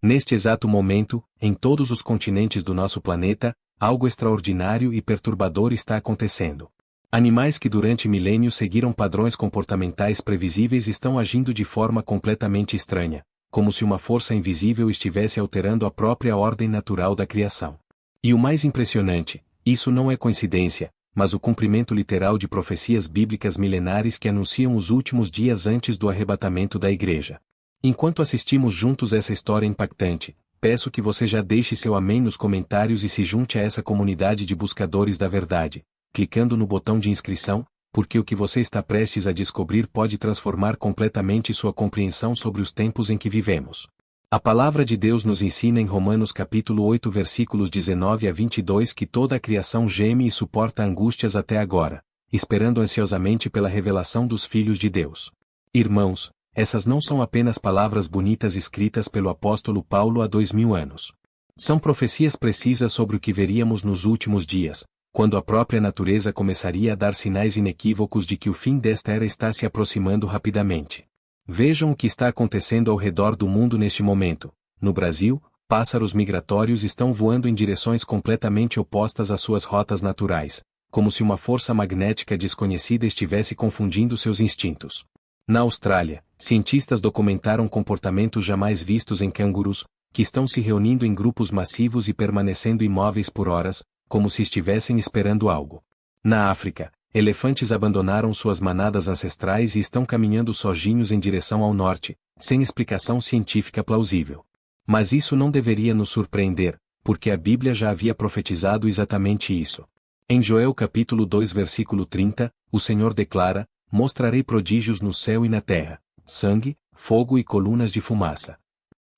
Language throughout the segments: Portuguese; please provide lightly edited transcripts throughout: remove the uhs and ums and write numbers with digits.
Neste exato momento, em todos os continentes do nosso planeta, algo extraordinário e perturbador está acontecendo. Animais que durante milênios seguiram padrões comportamentais previsíveis estão agindo de forma completamente estranha, como se uma força invisível estivesse alterando a própria ordem natural da criação. E o mais impressionante, isso não é coincidência, mas o cumprimento literal de profecias bíblicas milenares que anunciam os últimos dias antes do arrebatamento da Igreja. Enquanto assistimos juntos essa história impactante, peço que você já deixe seu amém nos comentários e se junte a essa comunidade de buscadores da verdade, clicando no botão de inscrição, porque o que você está prestes a descobrir pode transformar completamente sua compreensão sobre os tempos em que vivemos. A palavra de Deus nos ensina em Romanos capítulo 8 versículos 19 a 22 que toda a criação geme e suporta angústias até agora, esperando ansiosamente pela revelação dos filhos de Deus. Irmãos, essas não são apenas palavras bonitas escritas pelo apóstolo Paulo há 2000 anos. São profecias precisas sobre o que veríamos nos últimos dias, quando a própria natureza começaria a dar sinais inequívocos de que o fim desta era está se aproximando rapidamente. Vejam o que está acontecendo ao redor do mundo neste momento. No Brasil, pássaros migratórios estão voando em direções completamente opostas às suas rotas naturais, como se uma força magnética desconhecida estivesse confundindo seus instintos. Na Austrália, cientistas documentaram comportamentos jamais vistos em cangurus, que estão se reunindo em grupos massivos e permanecendo imóveis por horas, como se estivessem esperando algo. Na África, elefantes abandonaram suas manadas ancestrais e estão caminhando sozinhos em direção ao norte, sem explicação científica plausível. Mas isso não deveria nos surpreender, porque a Bíblia já havia profetizado exatamente isso. Em Joel capítulo 2 versículo 30, o Senhor declara: "Mostrarei prodígios no céu e na terra, sangue, fogo e colunas de fumaça."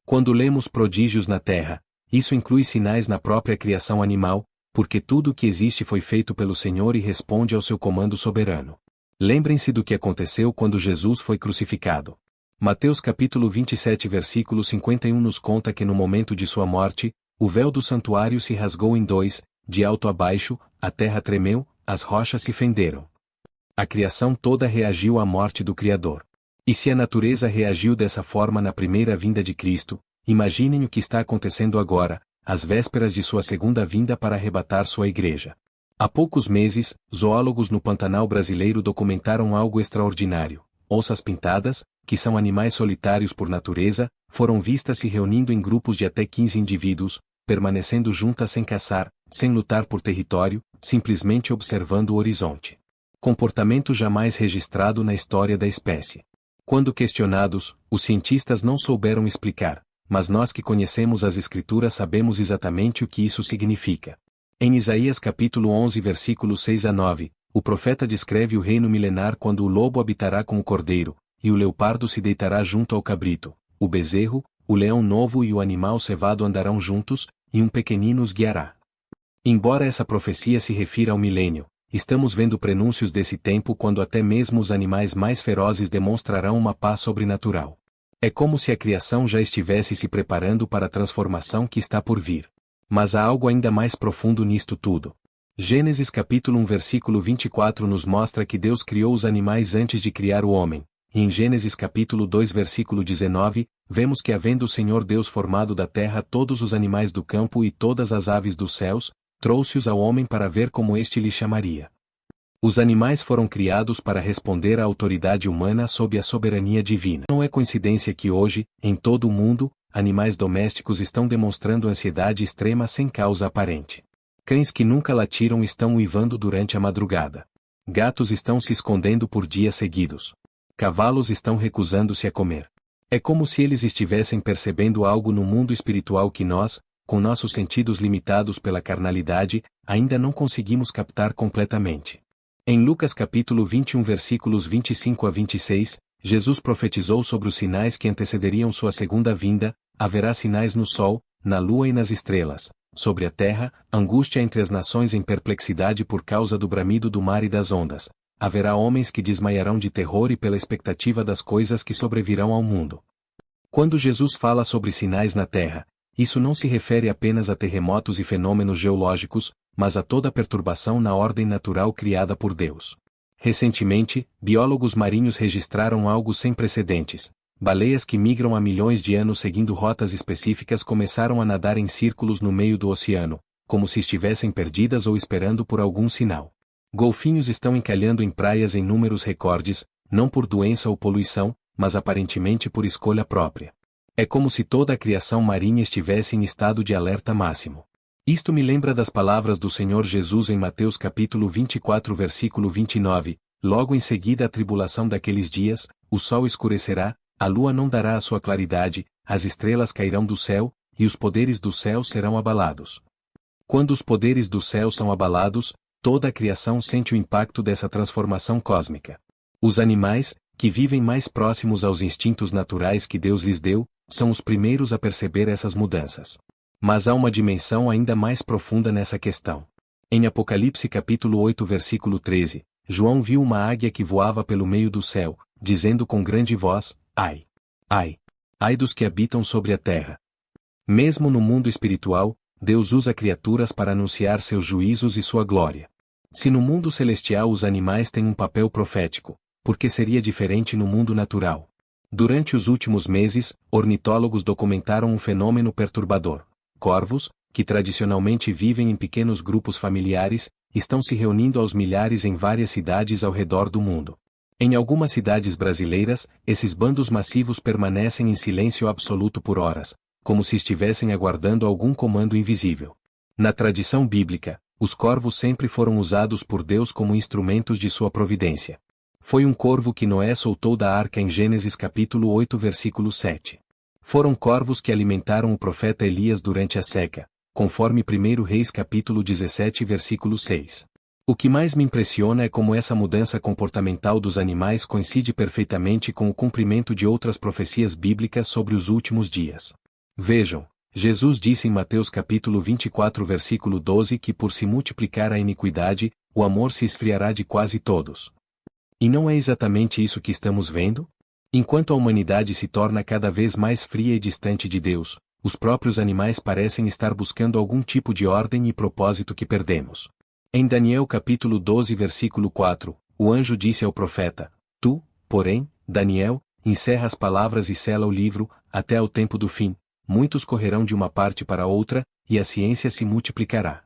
Quando lemos prodígios na terra, isso inclui sinais na própria criação animal, porque tudo o que existe foi feito pelo Senhor e responde ao seu comando soberano. Lembrem-se do que aconteceu quando Jesus foi crucificado. Mateus capítulo 27 versículo 51 nos conta que no momento de sua morte, o véu do santuário se rasgou em dois, de alto a baixo, a terra tremeu, as rochas se fenderam. A criação toda reagiu à morte do Criador. E se a natureza reagiu dessa forma na primeira vinda de Cristo, imaginem o que está acontecendo agora, às vésperas de sua segunda vinda para arrebatar sua igreja. Há poucos meses, zoólogos no Pantanal brasileiro documentaram algo extraordinário. Onças pintadas, que são animais solitários por natureza, foram vistas se reunindo em grupos de até 15 indivíduos, permanecendo juntas sem caçar, sem lutar por território, simplesmente observando o horizonte. Comportamento jamais registrado na história da espécie. Quando questionados, os cientistas não souberam explicar, mas nós que conhecemos as Escrituras sabemos exatamente o que isso significa. Em Isaías capítulo 11 versículos 6 a 9, o profeta descreve o reino milenar quando o lobo habitará com o cordeiro, e o leopardo se deitará junto ao cabrito, o bezerro, o leão novo e o animal cevado andarão juntos, e um pequenino os guiará. Embora essa profecia se refira ao milênio, estamos vendo prenúncios desse tempo quando até mesmo os animais mais ferozes demonstrarão uma paz sobrenatural. É como se a criação já estivesse se preparando para a transformação que está por vir. Mas há algo ainda mais profundo nisto tudo. Gênesis capítulo 1 versículo 24 nos mostra que Deus criou os animais antes de criar o homem, e em Gênesis capítulo 2 versículo 19, vemos que havendo o Senhor Deus formado da terra todos os animais do campo e todas as aves dos céus, trouxe-os ao homem para ver como este lhe chamaria. Os animais foram criados para responder à autoridade humana sob a soberania divina. Não é coincidência que hoje, em todo o mundo, animais domésticos estão demonstrando ansiedade extrema sem causa aparente. Cães que nunca latiram estão uivando durante a madrugada. Gatos estão se escondendo por dias seguidos. Cavalos estão recusando-se a comer. É como se eles estivessem percebendo algo no mundo espiritual que nós, com nossos sentidos limitados pela carnalidade, ainda não conseguimos captar completamente. Em Lucas capítulo 21 versículos 25 a 26, Jesus profetizou sobre os sinais que antecederiam sua segunda vinda: haverá sinais no sol, na lua e nas estrelas, sobre a terra, angústia entre as nações em perplexidade por causa do bramido do mar e das ondas. Haverá homens que desmaiarão de terror e pela expectativa das coisas que sobrevirão ao mundo. Quando Jesus fala sobre sinais na terra, isso não se refere apenas a terremotos e fenômenos geológicos, mas a toda perturbação na ordem natural criada por Deus. Recentemente, biólogos marinhos registraram algo sem precedentes. baleias que migram há milhões de anos seguindo rotas específicas começaram a nadar em círculos no meio do oceano, como se estivessem perdidas ou esperando por algum sinal. Golfinhos estão encalhando em praias em números recordes, não por doença ou poluição, mas aparentemente por escolha própria. É como se toda a criação marinha estivesse em estado de alerta máximo. Isto me lembra das palavras do Senhor Jesus em Mateus capítulo 24 versículo 29, logo em seguida a tribulação daqueles dias, o sol escurecerá, a lua não dará a sua claridade, as estrelas cairão do céu, e os poderes do céu serão abalados. Quando os poderes do céu são abalados, toda a criação sente o impacto dessa transformação cósmica. Os animais, que vivem mais próximos aos instintos naturais que Deus lhes deu, são os primeiros a perceber essas mudanças. Mas há uma dimensão ainda mais profunda nessa questão. Em Apocalipse capítulo 8 versículo 13, João viu uma águia que voava pelo meio do céu, dizendo com grande voz, ai! Ai! Ai dos que habitam sobre a terra! Mesmo no mundo espiritual, Deus usa criaturas para anunciar seus juízos e sua glória. Se no mundo celestial os animais têm um papel profético, por que seria diferente no mundo natural? Durante os últimos meses, ornitólogos documentaram um fenômeno perturbador. Corvos, que tradicionalmente vivem em pequenos grupos familiares, estão se reunindo aos milhares em várias cidades ao redor do mundo. Em algumas cidades brasileiras, esses bandos massivos permanecem em silêncio absoluto por horas, como se estivessem aguardando algum comando invisível. Na tradição bíblica, os corvos sempre foram usados por Deus como instrumentos de sua providência. Foi um corvo que Noé soltou da arca em Gênesis capítulo 8 versículo 7. Foram corvos que alimentaram o profeta Elias durante a seca, conforme 1 Reis capítulo 17 versículo 6. O que mais me impressiona é como essa mudança comportamental dos animais coincide perfeitamente com o cumprimento de outras profecias bíblicas sobre os últimos dias. Vejam, Jesus disse em Mateus capítulo 24 versículo 12 que por se multiplicar a iniquidade, o amor se esfriará de quase todos. E não é exatamente isso que estamos vendo? Enquanto a humanidade se torna cada vez mais fria e distante de Deus, os próprios animais parecem estar buscando algum tipo de ordem e propósito que perdemos. Em Daniel capítulo 12 versículo 4, o anjo disse ao profeta, tu, porém, Daniel, encerra as palavras e sela o livro, até ao tempo do fim, muitos correrão de uma parte para outra, e a ciência se multiplicará.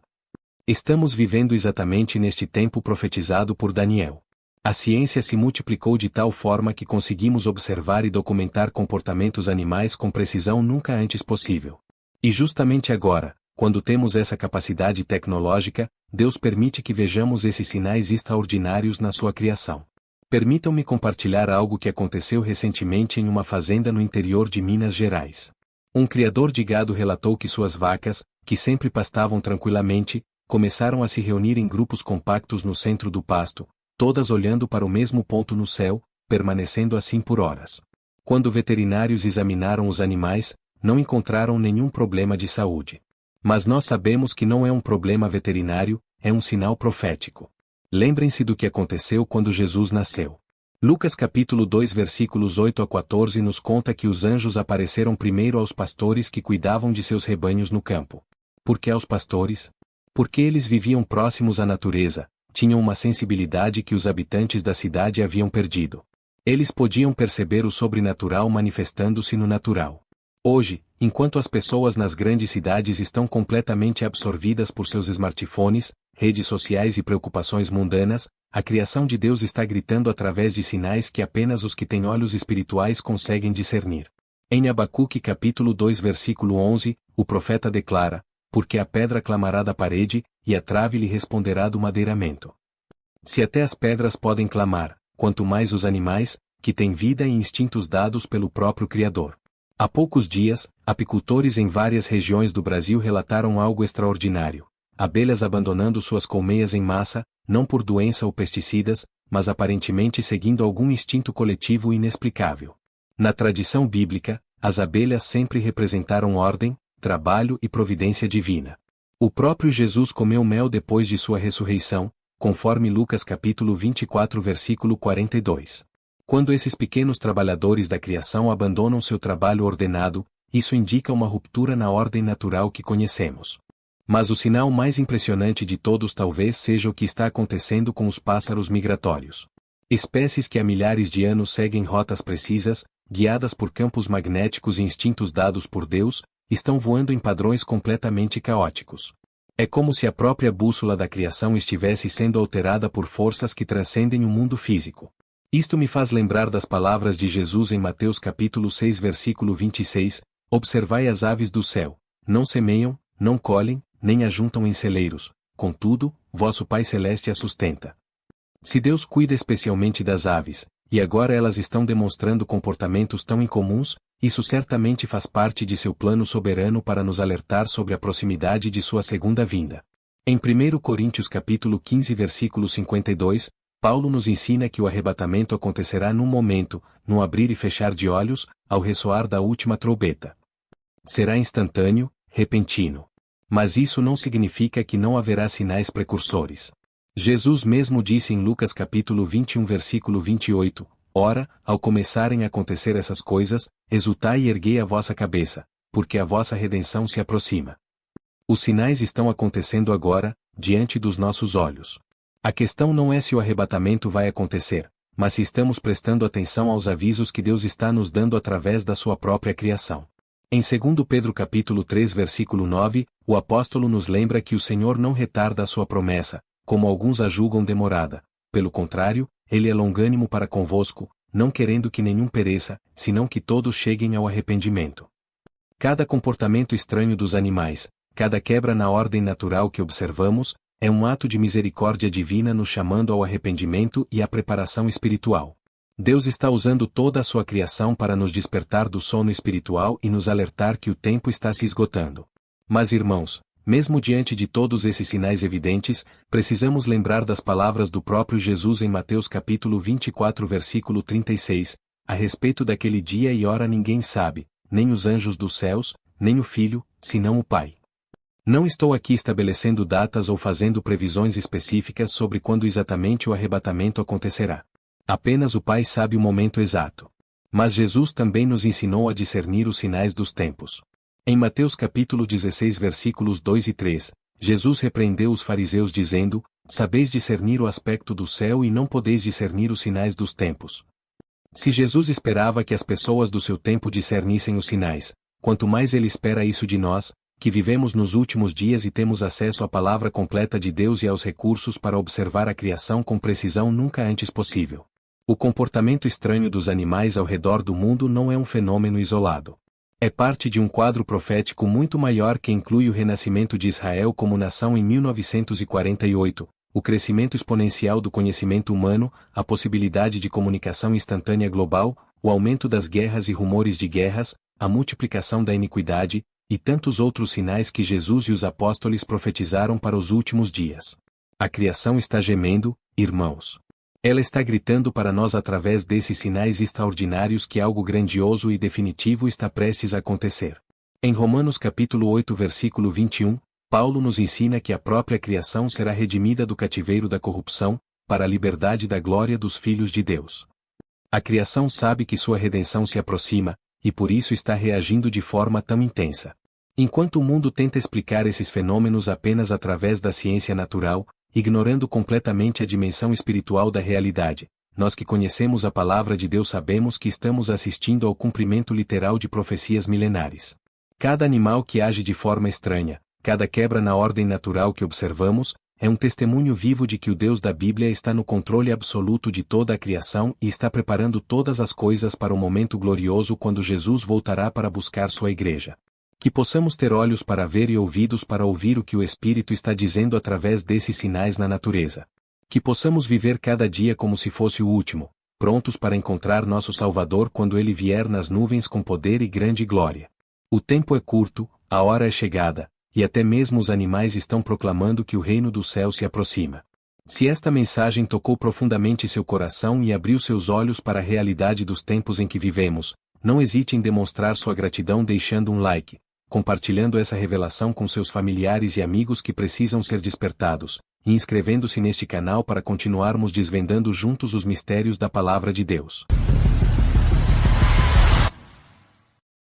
Estamos vivendo exatamente neste tempo profetizado por Daniel. A ciência se multiplicou de tal forma que conseguimos observar e documentar comportamentos animais com precisão nunca antes possível. E justamente agora, quando temos essa capacidade tecnológica, Deus permite que vejamos esses sinais extraordinários na sua criação. Permitam-me compartilhar algo que aconteceu recentemente em uma fazenda no interior de Minas Gerais. Um criador de gado relatou que suas vacas, que sempre pastavam tranquilamente, começaram a se reunir em grupos compactos no centro do pasto, todas olhando para o mesmo ponto no céu, permanecendo assim por horas. Quando veterinários examinaram os animais, não encontraram nenhum problema de saúde. Mas nós sabemos que não é um problema veterinário, é um sinal profético. Lembrem-se do que aconteceu quando Jesus nasceu. Lucas capítulo 2 versículos 8 a 14 nos conta que os anjos apareceram primeiro aos pastores que cuidavam de seus rebanhos no campo. Por que aos pastores? Porque eles viviam próximos à natureza, tinham uma sensibilidade que os habitantes da cidade haviam perdido. Eles podiam perceber o sobrenatural manifestando-se no natural. Hoje, enquanto as pessoas nas grandes cidades estão completamente absorvidas por seus smartphones, redes sociais e preocupações mundanas, a criação de Deus está gritando através de sinais que apenas os que têm olhos espirituais conseguem discernir. Em Abacuque capítulo 2 versículo 11, o profeta declara, porque a pedra clamará da parede, e a trave lhe responderá do madeiramento. Se até as pedras podem clamar, quanto mais os animais, que têm vida e instintos dados pelo próprio Criador. Há poucos dias, apicultores em várias regiões do Brasil relataram algo extraordinário. Abelhas abandonando suas colmeias em massa, não por doença ou pesticidas, mas aparentemente seguindo algum instinto coletivo inexplicável. Na tradição bíblica, as abelhas sempre representaram ordem, trabalho e providência divina. O próprio Jesus comeu mel depois de sua ressurreição, conforme Lucas capítulo 24 versículo 42. Quando esses pequenos trabalhadores da criação abandonam seu trabalho ordenado, isso indica uma ruptura na ordem natural que conhecemos. Mas o sinal mais impressionante de todos talvez seja o que está acontecendo com os pássaros migratórios. Espécies que há milhares de anos seguem rotas precisas, guiadas por campos magnéticos e instintos dados por Deus, estão voando em padrões completamente caóticos. É como se a própria bússola da criação estivesse sendo alterada por forças que transcendem o mundo físico. Isto me faz lembrar das palavras de Jesus em Mateus capítulo 6 versículo 26, observai as aves do céu, não semeiam, não colhem, nem ajuntam em celeiros, contudo, vosso Pai Celeste as sustenta. Se Deus cuida especialmente das aves, e agora elas estão demonstrando comportamentos tão incomuns, isso certamente faz parte de seu plano soberano para nos alertar sobre a proximidade de sua segunda vinda. Em 1 Coríntios capítulo 15 versículo 52, Paulo nos ensina que o arrebatamento acontecerá num momento, num abrir e fechar de olhos, ao ressoar da última trombeta. Será instantâneo, repentino. Mas isso não significa que não haverá sinais precursores. Jesus mesmo disse em Lucas capítulo 21 versículo 28, ora, ao começarem a acontecer essas coisas, exultai e erguei a vossa cabeça, porque a vossa redenção se aproxima. Os sinais estão acontecendo agora, diante dos nossos olhos. A questão não é se o arrebatamento vai acontecer, mas se estamos prestando atenção aos avisos que Deus está nos dando através da sua própria criação. Em 2 Pedro capítulo 3 versículo 9, o apóstolo nos lembra que o Senhor não retarda a sua promessa, como alguns a julgam demorada. Pelo contrário, ele é longânimo para convosco, não querendo que nenhum pereça, senão que todos cheguem ao arrependimento. Cada comportamento estranho dos animais, cada quebra na ordem natural que observamos, é um ato de misericórdia divina nos chamando ao arrependimento e à preparação espiritual. Deus está usando toda a sua criação para nos despertar do sono espiritual e nos alertar que o tempo está se esgotando. Mas irmãos, mesmo diante de todos esses sinais evidentes, precisamos lembrar das palavras do próprio Jesus em Mateus capítulo 24 versículo 36, a respeito daquele dia e hora ninguém sabe, nem os anjos dos céus, nem o Filho, senão o Pai. Não estou aqui estabelecendo datas ou fazendo previsões específicas sobre quando exatamente o arrebatamento acontecerá. Apenas o Pai sabe o momento exato. Mas Jesus também nos ensinou a discernir os sinais dos tempos. Em Mateus capítulo 16 versículos 2 e 3, Jesus repreendeu os fariseus dizendo, sabeis discernir o aspecto do céu e não podeis discernir os sinais dos tempos. Se Jesus esperava que as pessoas do seu tempo discernissem os sinais, quanto mais ele espera isso de nós, que vivemos nos últimos dias e temos acesso à palavra completa de Deus e aos recursos para observar a criação com precisão nunca antes possível. O comportamento estranho dos animais ao redor do mundo não é um fenômeno isolado. É parte de um quadro profético muito maior que inclui o renascimento de Israel como nação em 1948, o crescimento exponencial do conhecimento humano, a possibilidade de comunicação instantânea global, o aumento das guerras e rumores de guerras, a multiplicação da iniquidade, e tantos outros sinais que Jesus e os apóstolos profetizaram para os últimos dias. A criação está gemendo, irmãos. Ela está gritando para nós através desses sinais extraordinários que algo grandioso e definitivo está prestes a acontecer. Em Romanos capítulo 8 versículo 21, Paulo nos ensina que a própria criação será redimida do cativeiro da corrupção, para a liberdade da glória dos filhos de Deus. A criação sabe que sua redenção se aproxima, e por isso está reagindo de forma tão intensa. Enquanto o mundo tenta explicar esses fenômenos apenas através da ciência natural, ignorando completamente a dimensão espiritual da realidade, nós que conhecemos a palavra de Deus sabemos que estamos assistindo ao cumprimento literal de profecias milenares. Cada animal que age de forma estranha, cada quebra na ordem natural que observamos, é um testemunho vivo de que o Deus da Bíblia está no controle absoluto de toda a criação e está preparando todas as coisas para o momento glorioso quando Jesus voltará para buscar sua igreja. Que possamos ter olhos para ver e ouvidos para ouvir o que o Espírito está dizendo através desses sinais na natureza. Que possamos viver cada dia como se fosse o último, prontos para encontrar nosso Salvador quando ele vier nas nuvens com poder e grande glória. O tempo é curto, a hora é chegada, e até mesmo os animais estão proclamando que o reino do céu se aproxima. Se esta mensagem tocou profundamente seu coração e abriu seus olhos para a realidade dos tempos em que vivemos, não hesite em demonstrar sua gratidão deixando um like, compartilhando essa revelação com seus familiares e amigos que precisam ser despertados, e inscrevendo-se neste canal para continuarmos desvendando juntos os mistérios da Palavra de Deus.